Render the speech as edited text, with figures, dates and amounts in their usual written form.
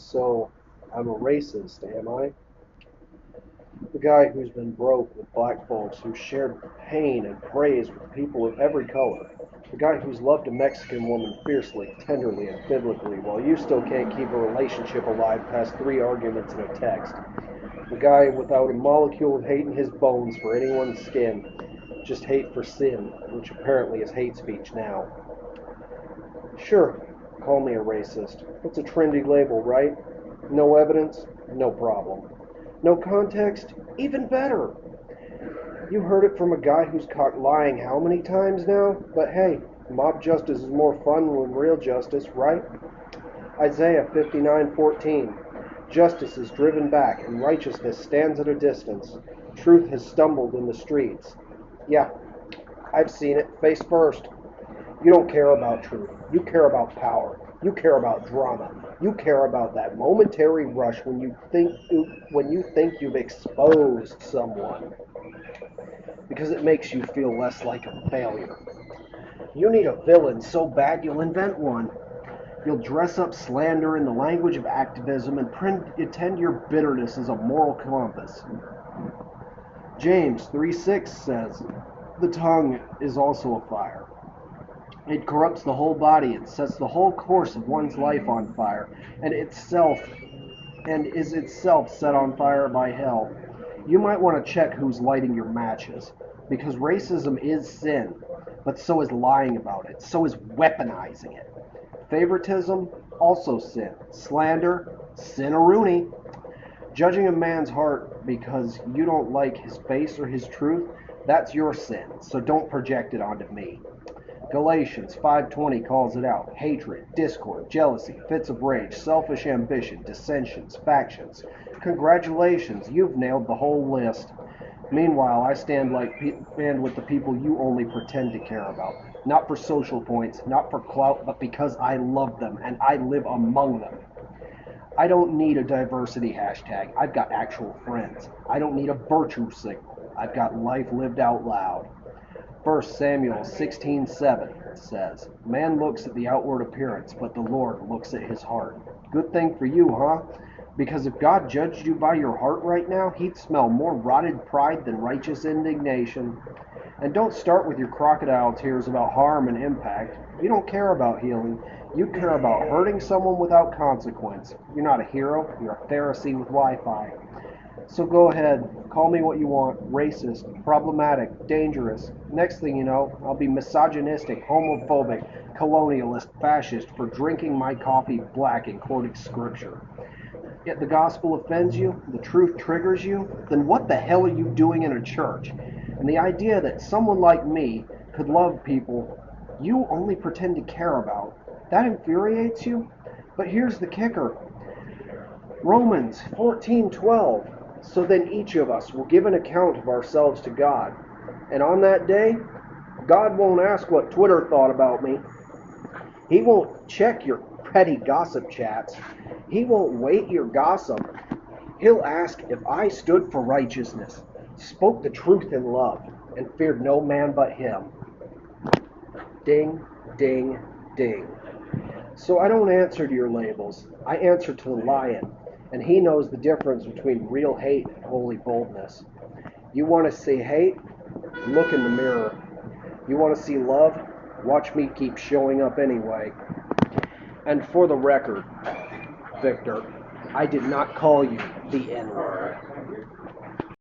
So, I'm a racist, am I? The guy who's been broke with black folks, who's shared pain and praise with people of every color. The guy who's loved a Mexican woman fiercely, tenderly, and biblically, while you still can't keep a relationship alive past 3 arguments and a text. The guy without a molecule of hate in his bones for anyone's skin, just hate for sin, which apparently is hate speech now. Sure, call me a racist. It's a trendy label, right? No evidence? No problem. No context? Even better. You heard it from a guy who's caught lying how many times now? But hey, mob justice is more fun than real justice, right? Isaiah 59:14. Justice is driven back and righteousness stands at a distance. Truth has stumbled in the streets. Yeah, I've seen it face first. You don't care about truth. You care about power. You care about drama. You care about that momentary rush when you think you've exposed someone because it makes you feel less like a failure. You need a villain so bad you'll invent one. You'll dress up slander in the language of activism and pretend your bitterness is a moral compass. James 3:6 says, "The tongue is also a fire. It corrupts the whole body and sets the whole course of one's life on fire, and is itself set on fire by hell." You might want to check who's lighting your matches, because racism is sin, but so is lying about it, so is weaponizing it. Favoritism, also sin. Slander, sin-a-rooney. Judging a man's heart because you don't like his face or his truth, that's your sin, so don't project it onto me. Galatians 5:20 calls it out. Hatred, discord, jealousy, fits of rage, selfish ambition, dissensions, factions. Congratulations, you've nailed the whole list. Meanwhile, I stand with the people you only pretend to care about. Not for social points, not for clout, but because I love them and I live among them. I don't need a diversity hashtag. I've got actual friends. I don't need a virtue signal. I've got life lived out loud. 1 Samuel 16:7 says, "Man looks at the outward appearance, but the Lord looks at his heart." Good thing for you, huh? Because if God judged you by your heart right now, he'd smell more rotted pride than righteous indignation. And don't start with your crocodile tears about harm and impact. You don't care about healing. You care about hurting someone without consequence. You're not a hero. You're a Pharisee with Wi-Fi. So go ahead, call me what you want, racist, problematic, dangerous. Next thing you know, I'll be misogynistic, homophobic, colonialist, fascist for drinking my coffee black and quoting scripture. Yet the gospel offends you, the truth triggers you, then what the hell are you doing in a church? And the idea that someone like me could love people you only pretend to care about, that infuriates you? But here's the kicker. Romans 14:12. So then each of us will give an account of ourselves to God. And on that day, God won't ask what Twitter thought about me. He won't check your petty gossip chats. He won't weight your gossip. He'll ask if I stood for righteousness, spoke the truth in love, and feared no man but him. Ding, ding, ding. So I don't answer to your labels. I answer to the lion, and he knows the difference between real hate and holy boldness. You want to see hate? Look in the mirror. You want to see love? Watch me keep showing up anyway. And for the record, Victor, I did not call you the N-word.